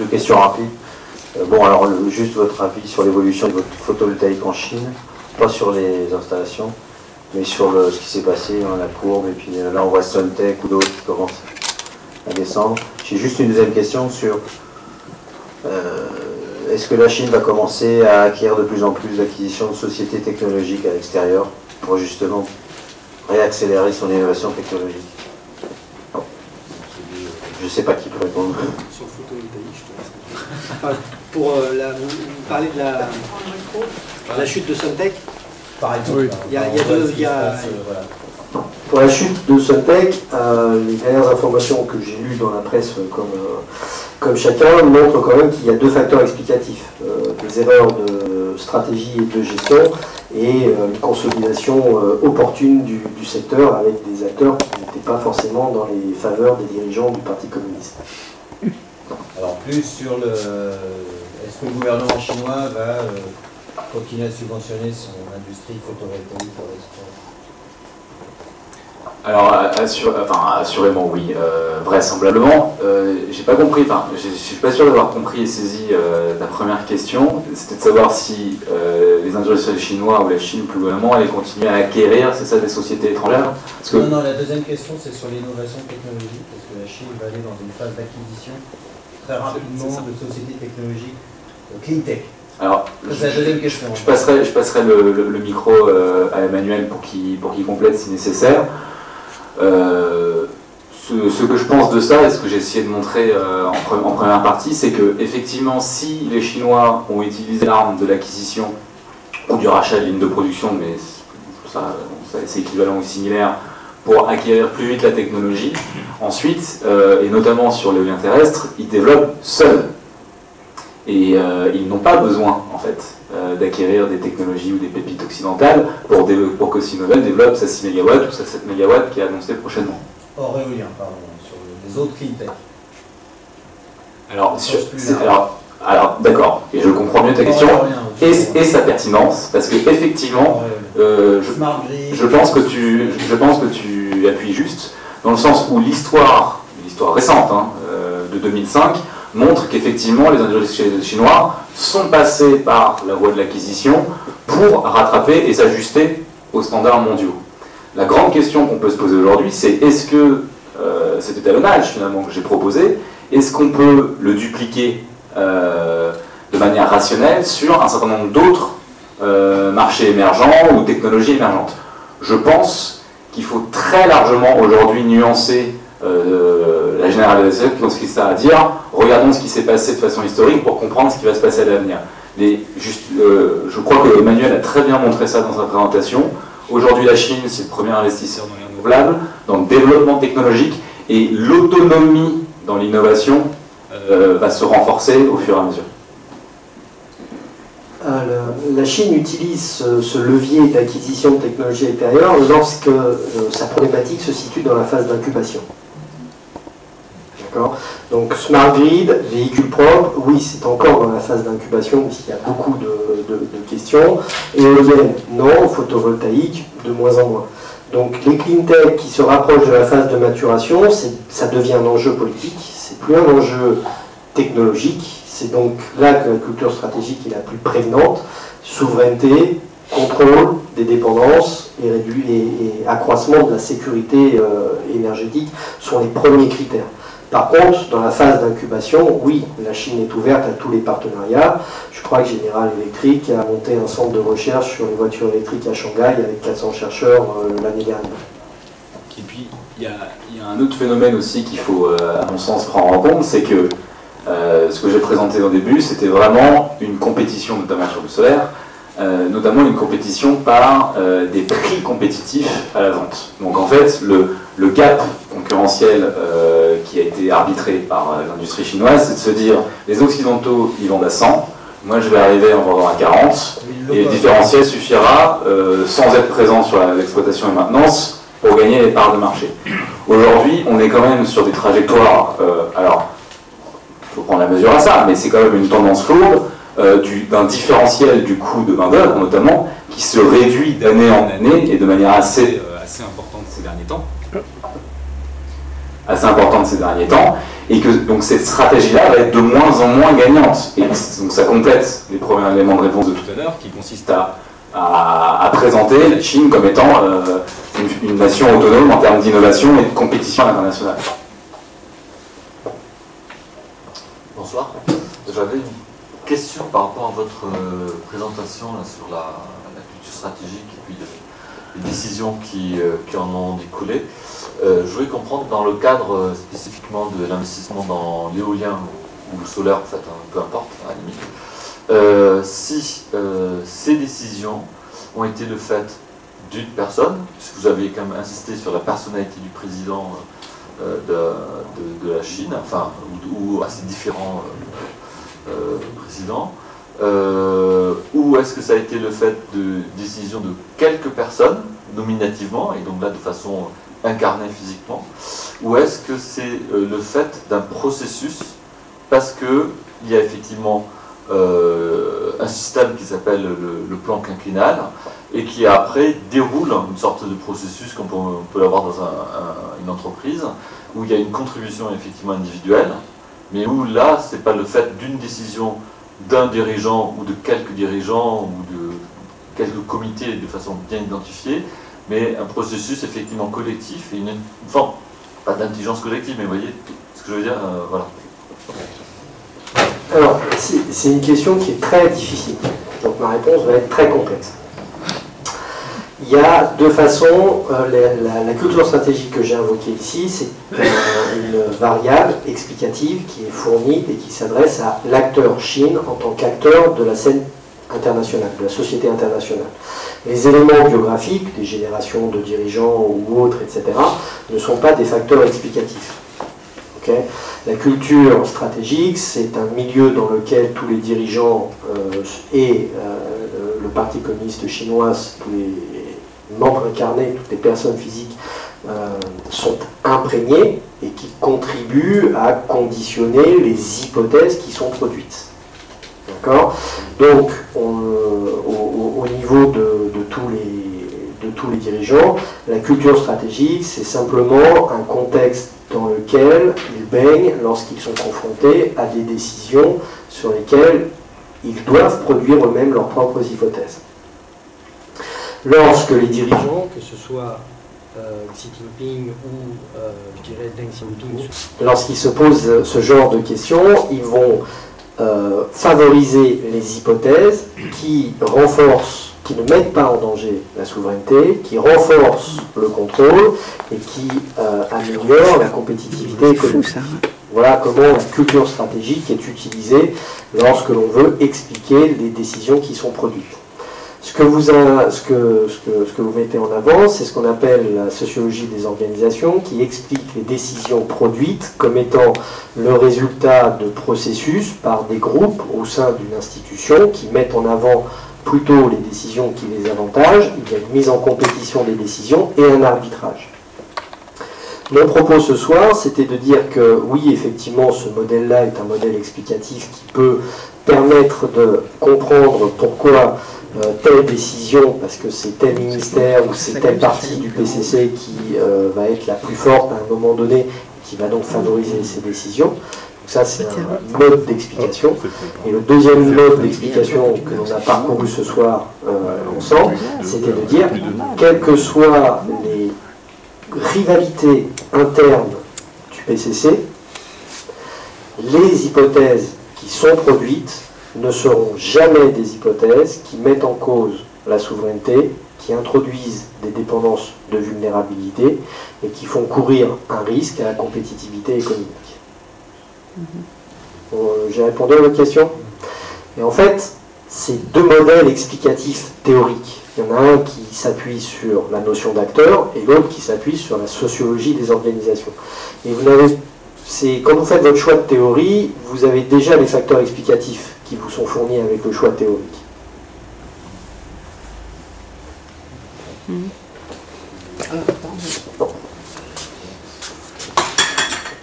deux questions rapides. Bon, alors juste votre avis sur l'évolution de votre photovoltaïque en Chine, pas sur les installations, mais sur ce qui s'est passé, hein, la courbe, et puis là on voit Suntech ou d'autres qui commencent à descendre. J'ai juste une deuxième question sur est-ce que la Chine va commencer à acquérir de plus en plus d'acquisitions de sociétés technologiques à l'extérieur pour justement réaccélérer son innovation technologique? Je ne sais pas qui peut répondre. Sur le photovoltaïque, je te laisse. Pour vous parler de la chute de Suntech, par exemple, oui. Il y a Pour la chute de Suntech, les dernières informations que j'ai lues dans la presse, comme chacun, montrent quand même qu'il y a deux facteurs explicatifs. Des erreurs de stratégie et de gestion et une consolidation opportune du secteur avec des acteurs qui n'étaient pas forcément dans les faveurs des dirigeants du Parti communiste. Alors plus sur le... Est-ce que le gouvernement chinois va continuer à subventionner son industrie photovoltaïque pour l'export? Alors, assurément, oui. Vraisemblablement, j'ai pas compris, enfin, je suis pas sûr d'avoir compris et saisi ta première question. C'était de savoir si les industriels chinois ou la Chine, plus globalement, allaient continuer à acquérir, c'est ça, des sociétés étrangères? Parce que... Non, la deuxième question, c'est sur l'innovation technologique. Est-ce que la Chine va aller dans une phase d'acquisition très rapidement de sociétés technologiques clean tech? Alors, c'est la deuxième question. Je passerai le micro à Emmanuel pour qu'il complète si nécessaire. Ce que je pense de ça, et ce que j'ai essayé de montrer en première partie, c'est que effectivement, si les Chinois ont utilisé l'arme de l'acquisition ou du rachat de lignes de production, mais ça c'est équivalent ou similaire, pour acquérir plus vite la technologie, ensuite, et notamment sur l'éolien terrestre, ils développent seuls. Et ils n'ont pas besoin, en fait, d'acquérir des technologies ou des pépites occidentales pour que Sinovel développe sa 6 MW ou sa 7 MW qui est annoncée prochainement. Hors éolien, pardon, sur les autres clean tech. Alors d'accord, et je comprends mieux ta question et sa pertinence, parce que effectivement, je pense que tu appuies juste, dans le sens où l'histoire récente de 2005 montre qu'effectivement les industriels chinois sont passés par la voie de l'acquisition pour rattraper et s'ajuster aux standards mondiaux. La grande question qu'on peut se poser aujourd'hui, c'est est-ce que cet étalonnage finalement que j'ai proposé, est-ce qu'on peut le dupliquer de manière rationnelle sur un certain nombre d'autres marchés émergents ou technologies émergentes? Je pense qu'il faut très largement aujourd'hui nuancer la généralisation dans ce qui est à dire. Regardons ce qui s'est passé de façon historique pour comprendre ce qui va se passer à l'avenir. Je crois que Emmanuel a très bien montré ça dans sa présentation. Aujourd'hui, la Chine, c'est le premier investisseur dans les renouvelables, dans le développement technologique, et l'autonomie dans l'innovation va se renforcer au fur et à mesure. La Chine utilise ce levier d'acquisition de technologies extérieures lorsque sa problématique se situe dans la phase d'incubation. Donc smart grid, véhicules propres, oui, c'est encore dans la phase d'incubation puisqu'il y a beaucoup de questions. Éolienne, non. Photovoltaïque, de moins en moins. Donc les clean tech qui se rapprochent de la phase de maturation, ça devient un enjeu politique, c'est plus un enjeu technologique, c'est donc là que la culture stratégique est la plus prévenante. Souveraineté, contrôle des dépendances et accroissement de la sécurité énergétique sont les premiers critères. Par contre, dans la phase d'incubation, oui, la Chine est ouverte à tous les partenariats. Je crois que General Electric a monté un centre de recherche sur les voitures électriques à Shanghai avec 400 chercheurs l'année dernière. Et puis, il y a un autre phénomène aussi qu'il faut, à mon sens, prendre en compte, c'est que ce que j'ai présenté au début, c'était vraiment une compétition, notamment sur le solaire, notamment une compétition par des prix compétitifs à la vente. Donc en fait, le gap concurrentiel qui a été arbitré par l'industrie chinoise, c'est de se dire, les Occidentaux, ils vendent à 100, moi je vais arriver en vendant à 40, et le différentiel suffira, sans être présent sur l'exploitation et maintenance, pour gagner les parts de marché. Aujourd'hui, on est quand même sur des trajectoires, alors, il faut prendre la mesure à ça, mais c'est quand même une tendance lourde, d'un différentiel du coût de main-d'œuvre, notamment, qui se réduit d'année en année et de manière assez importante ces derniers temps. Et que donc cette stratégie-là va être de moins en moins gagnante. Et donc ça complète les premiers éléments de réponse de tout à l'heure, qui consiste à présenter la Chine comme étant une nation autonome en termes d'innovation et de compétition internationale. Bonsoir. J'avais une question par rapport à votre présentation là, sur la culture stratégique et puis les décisions qui en ont découlé. Je voulais comprendre dans le cadre spécifiquement de l'investissement dans l'éolien ou le solaire, en fait, hein, peu importe, à la limite, si ces décisions ont été le fait d'une personne, puisque vous avez quand même insisté sur la personnalité du président de la Chine, enfin, ou à ses différents présidents, ou est-ce que ça a été le fait de décisions de quelques personnes, nominativement, et donc là de façon incarnée physiquement, ou est-ce que c'est le fait d'un processus, parce qu'il y a effectivement un système qui s'appelle le plan quinquennal, et qui après déroule une sorte de processus qu'on peut l'avoir dans une entreprise, où il y a une contribution effectivement individuelle, mais où là, c'est pas le fait d'une décision d'un dirigeant ou de quelques dirigeants ou de quelques comités de façon bien identifiée, mais un processus effectivement collectif et une forme, pas d'intelligence collective, mais vous voyez ce que je veux dire, voilà. Alors, c'est une question qui est très difficile, donc ma réponse va être très complexe. Il y a deux façons. La culture stratégique que j'ai invoquée ici, c'est une variable explicative qui est fournie et qui s'adresse à l'acteur Chine en tant qu'acteur de la scène internationale, de la société internationale. Les éléments biographiques, des générations de dirigeants ou autres, etc., ne sont pas des facteurs explicatifs. Okay ? La culture stratégique, c'est un milieu dans lequel tous les dirigeants et le Parti communiste chinois, tous les membres incarnés, toutes les personnes physiques sont imprégnés et qui contribuent à conditionner les hypothèses qui sont produites. D'accord ? Donc, au niveau de tous les dirigeants, la culture stratégique, c'est simplement un contexte dans lequel ils baignent lorsqu'ils sont confrontés à des décisions sur lesquelles ils doivent produire eux-mêmes leurs propres hypothèses. Lorsque les dirigeants, que ce soit Xi Jinping ou je dirais Deng Xiaoping, lorsqu'ils se posent ce genre de questions, ils vont favoriser les hypothèses qui renforcent, qui ne mettent pas en danger la souveraineté, qui renforcent le contrôle et qui améliorent la compétitivité économique. Voilà comment la culture stratégique est utilisée lorsque l'on veut expliquer les décisions qui sont produites. Ce que vous mettez en avant, c'est ce qu'on appelle la sociologie des organisations, qui explique les décisions produites comme étant le résultat de processus par des groupes au sein d'une institution qui mettent en avant plutôt les décisions qui les avantagent. Il y a une mise en compétition des décisions et un arbitrage. Mon propos ce soir, c'était de dire que oui, effectivement, ce modèle-là est un modèle explicatif qui peut permettre de comprendre pourquoi telle décision, parce que c'est tel ministère ou c'est telle partie du PCC qui va être la plus forte à un moment donné, qui va donc favoriser ces décisions. Donc ça, c'est un mode d'explication. Et le deuxième mode d'explication que l'on a parcouru ce soir ensemble, c'était de dire, quelles que soient les rivalités internes du PCC, les hypothèses qui sont produites ne seront jamais des hypothèses qui mettent en cause la souveraineté, qui introduisent des dépendances de vulnérabilité et qui font courir un risque à la compétitivité économique. J'ai répondu à votre question. Et en fait, c'est deux modèles explicatifs théoriques. Il y en a un qui s'appuie sur la notion d'acteur et l'autre qui s'appuie sur la sociologie des organisations. Et quand vous faites votre choix de théorie, vous avez déjà les facteurs explicatifs qui vous sont fournis avec le choix théorique.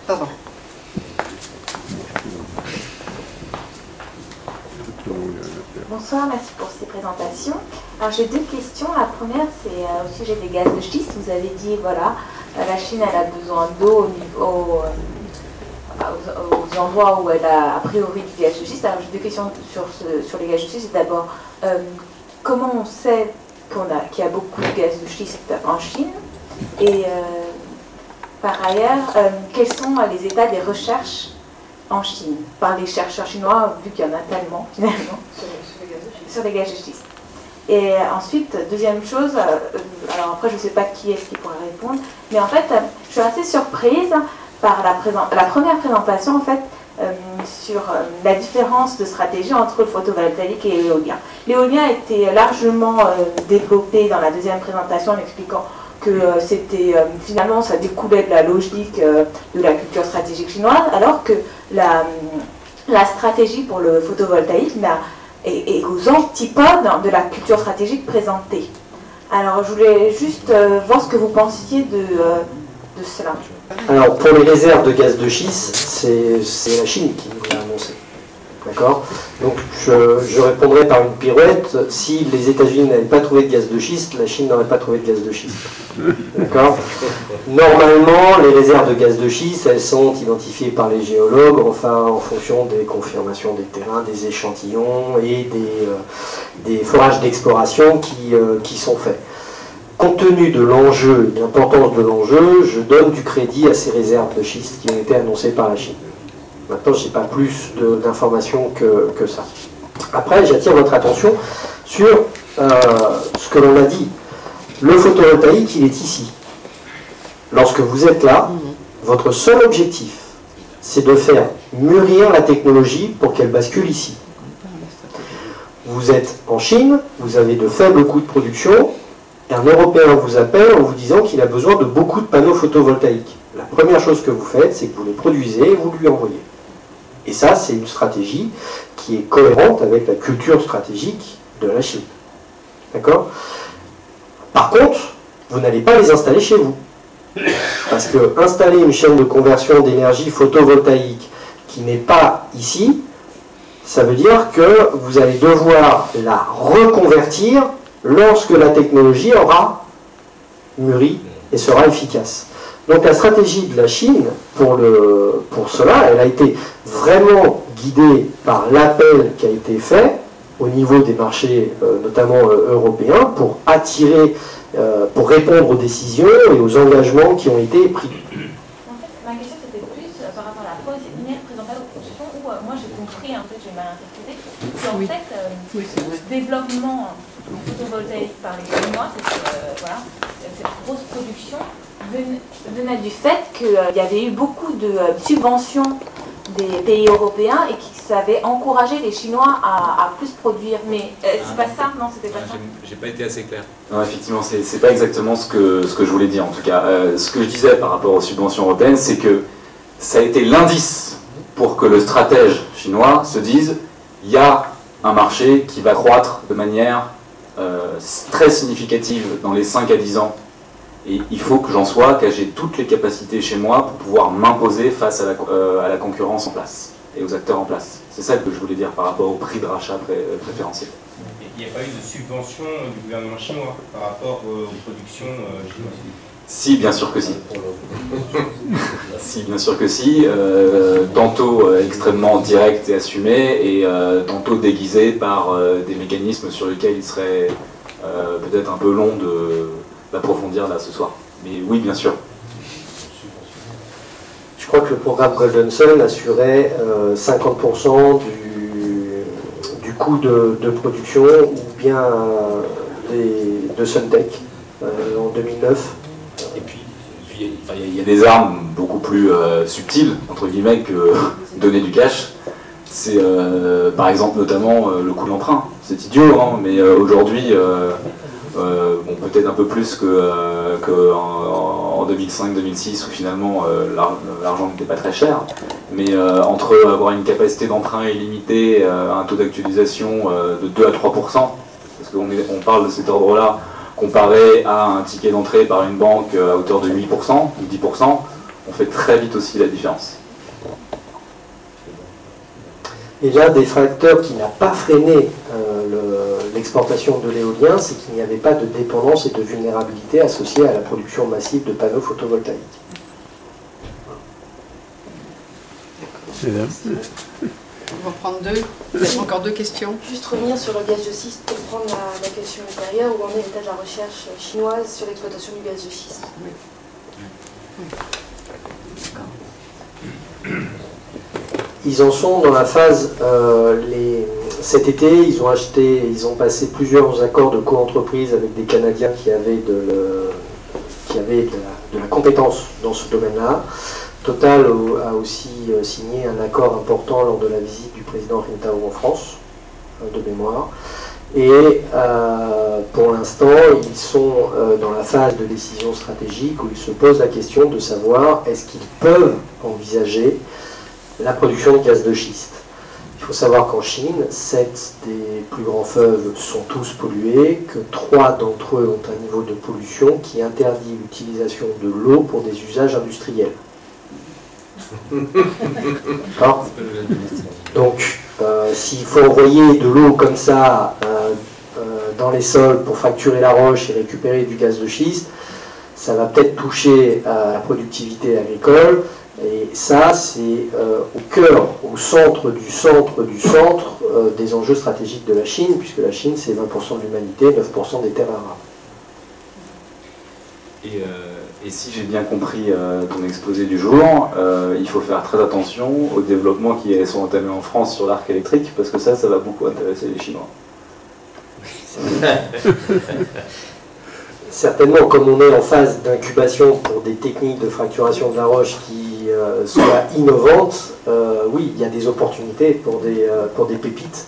Pardon. Bonsoir, merci pour ces présentations. Alors j'ai deux questions. La première, c'est au sujet des gaz de schiste. Vous avez dit, voilà, la Chine, elle a besoin d'eau aux endroits où elle a a priori du gaz de schiste. Alors j'ai deux questions sur les gaz de schiste. D'abord, comment on sait qu'il y a beaucoup de gaz de schiste en Chine? Et par ailleurs, quels sont les états des recherches en Chine par les chercheurs chinois, vu qu'il y en a tellement finalement sur les gaz de schiste? Et ensuite, deuxième chose, alors après je ne sais pas qui est-ce qui pourrait répondre, mais en fait je suis assez surprise par la première présentation en fait sur la différence de stratégie entre le photovoltaïque et l'éolien. L'éolien a été largement développé dans la deuxième présentation en expliquant que c'était finalement ça découlait de la logique de la culture stratégique chinoise, alors que la stratégie pour le photovoltaïque est aux antipodes de la culture stratégique présentée. Alors je voulais juste voir ce que vous pensiez de cela. Alors pour les réserves de gaz de schiste, c'est la Chine qui nous l'a annoncé. D'accord? Donc je répondrai par une pirouette. Si les États-Unis n'avaient pas trouvé de gaz de schiste, la Chine n'aurait pas trouvé de gaz de schiste. D'accord? Normalement, les réserves de gaz de schiste, elles sont identifiées par les géologues, enfin en fonction des confirmations des terrains, des échantillons et des forages d'exploration qui sont faits. Compte tenu de l'enjeu, de l'importance de l'enjeu, je donne du crédit à ces réserves de schiste qui ont été annoncées par la Chine. Maintenant, je n'ai pas plus d'informations que ça. Après, j'attire votre attention sur ce que l'on a dit. Le photovoltaïque, il est ici. Lorsque vous êtes là, votre seul objectif, c'est de faire mûrir la technologie pour qu'elle bascule ici. Vous êtes en Chine, vous avez de faibles coûts de production, et un Européen vous appelle en vous disant qu'il a besoin de beaucoup de panneaux photovoltaïques. La première chose que vous faites, c'est que vous les produisez et vous lui envoyez. Et ça, c'est une stratégie qui est cohérente avec la culture stratégique de la Chine. D'accord? Par contre, vous n'allez pas les installer chez vous. Parce que installer une chaîne de conversion d'énergie photovoltaïque qui n'est pas ici, ça veut dire que vous allez devoir la reconvertir lorsque la technologie aura mûri et sera efficace. Donc la stratégie de la Chine, pour cela, elle a été vraiment guidée par l'appel qui a été fait au niveau des marchés, notamment européens, pour attirer, pour répondre aux décisions et aux engagements qui ont été pris. En fait, ma question c'était plus par rapport à la première présentation où moi j'ai compris, en fait j'ai mal interprété, qu'en fait le développement du photovoltaïque par les Chinois, cette grosse production, venait du fait qu'il y avait eu beaucoup de subventions des pays européens et qui savaient encourager les Chinois à plus produire. Mais c'est pas ça? Non, c'était pas ça. J'ai pas été assez clair. Non, effectivement, c'est pas exactement ce que je voulais dire en tout cas. Ce que je disais par rapport aux subventions européennes, c'est que ça a été l'indice pour que le stratège chinois se dise il y a un marché qui va croître de manière très significative dans les 5 à 10 ans. Et il faut que j'en sois, que j'ai toutes les capacités chez moi pour pouvoir m'imposer face à la concurrence en place et aux acteurs en place. C'est ça que je voulais dire par rapport au prix de rachat préférentiel. Il n'y a pas eu de subvention du gouvernement chinois par rapport aux productions chinoises? Si, bien sûr que si. Si, bien sûr que si. Tantôt extrêmement direct et assumé, et tantôt déguisé par des mécanismes sur lesquels il serait peut-être un peu long d'approfondir là ce soir. Mais oui, bien sûr. Je crois que le programme Golden Sun assurait 50% du coût de production ou bien de Suntech en 2009. Et puis il y a des armes beaucoup plus subtiles, entre guillemets, que donner du cash. C'est par exemple notamment le coût de l'emprunt. C'est idiot, hein, mais aujourd'hui, bon, peut-être un peu plus qu'en 2005-2006 où finalement l'argent n'était pas très cher, mais entre avoir une capacité d'emprunt illimitée, un taux d'actualisation de 2 à 3%, parce qu'on parle de cet ordre-là, comparé à un ticket d'entrée par une banque à hauteur de 8% ou 10%, on fait très vite aussi la différence. Et l'un des facteurs qui n'a pas freiné l'exportation de l'éolien, c'est qu'il n'y avait pas de dépendance et de vulnérabilité associée à la production massive de panneaux photovoltaïques. On va prendre deux. Peut-être encore deux questions. Juste revenir sur le gaz de schiste pour prendre la question ultérieure, où en est l'état de la recherche chinoise sur l'exploitation du gaz de schiste. Oui. Ils en sont dans la phase, cet été, ils ont passé plusieurs accords de co-entreprise avec des Canadiens qui avaient de la compétence dans ce domaine-là. Total a aussi signé un accord important lors de la visite du président Rintao en France, de mémoire. Et pour l'instant, ils sont dans la phase de décision stratégique où ils se posent la question de savoir est-ce qu'ils peuvent envisager la production de gaz de schiste. Il faut savoir qu'en Chine, 7 des plus grands fleuves sont tous pollués, que 3 d'entre eux ont un niveau de pollution qui interdit l'utilisation de l'eau pour des usages industriels. Donc, s'il faut envoyer de l'eau comme ça dans les sols pour fracturer la roche et récupérer du gaz de schiste, ça va peut-être toucher à la productivité agricole. Et ça, c'est au cœur, au centre des enjeux stratégiques de la Chine, puisque la Chine, c'est 20% de l'humanité, 9% des terres arables. Et si j'ai bien compris ton exposé du jour, il faut faire très attention aux développements qui sont entamés en France sur l'arc électrique, parce que ça va beaucoup intéresser les Chinois. Certainement, comme on est en phase d'incubation pour des techniques de fracturation de la roche qui soient innovantes, oui, il y a des opportunités pour des pépites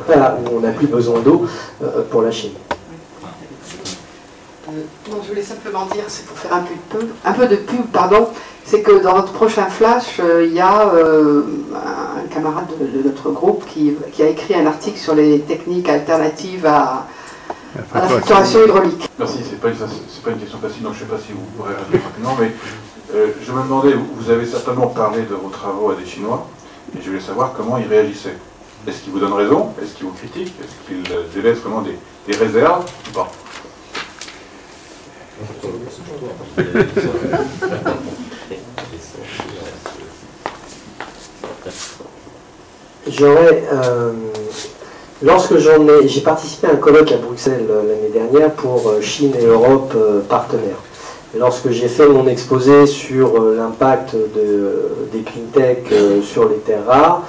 voilà, où on n'a plus besoin d'eau pour la Chine. Non, je voulais simplement dire, c'est pour faire un peu de pub, pardon, c'est que dans notre prochain flash, il y a un camarade de notre groupe qui a écrit un article sur les techniques alternatives à la fracturation hydraulique. Merci, c'est pas une question facile, donc je ne sais pas si vous pourrez répondre rapidement, mais je me demandais, vous avez certainement parlé de vos travaux à des Chinois, et je voulais savoir comment ils réagissaient. Est-ce qu'ils vous donnent raison? Est-ce qu'ils vous critiquent? Est-ce qu'ils élaissent vraiment des réserves ou pas? Lorsque j'ai participé à un colloque à Bruxelles l'année dernière pour Chine et Europe partenaires. Et lorsque j'ai fait mon exposé sur l'impact des clean tech sur les terres rares,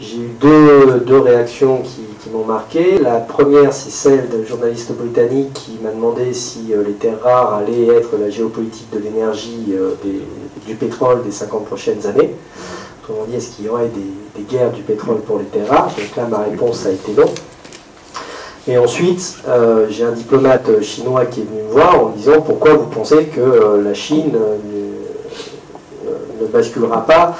j'ai eu deux réactions qui m'ont marqué. La première, c'est celle d'un journaliste britannique qui m'a demandé si les terres rares allaient être la géopolitique de l'énergie du pétrole des 50 prochaines années. Autrement dit, est-ce qu'il y aurait des guerres du pétrole pour les terres rares? Donc là, ma réponse a été non. Et ensuite, j'ai un diplomate chinois qui est venu me voir en me disant pourquoi vous pensez que la Chine ne basculera pas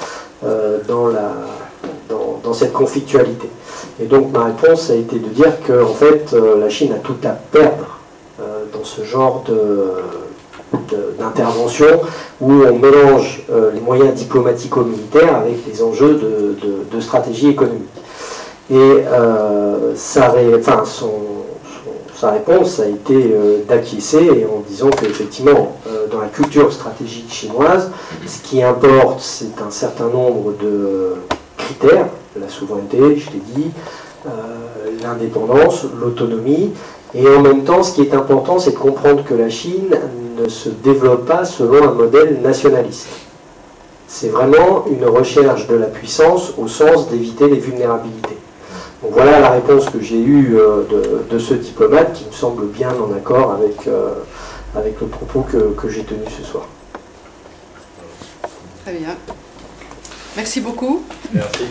dans cette conflictualité. Et donc ma réponse a été de dire que en fait, la Chine a tout à perdre dans ce genre d'intervention où on mélange les moyens diplomatico-militaires avec des enjeux de stratégie économique. Et sa réponse a été d'acquiescer en disant qu'effectivement, dans la culture stratégique chinoise, ce qui importe, c'est un certain nombre de critères, la souveraineté, je l'ai dit, l'indépendance, l'autonomie, et en même temps, ce qui est important, c'est de comprendre que la Chine ne se développe pas selon un modèle nationaliste. C'est vraiment une recherche de la puissance au sens d'éviter les vulnérabilités. Donc voilà la réponse que j'ai eue de ce diplomate qui me semble bien en accord avec le propos que j'ai tenu ce soir. Très bien. Merci beaucoup. Merci.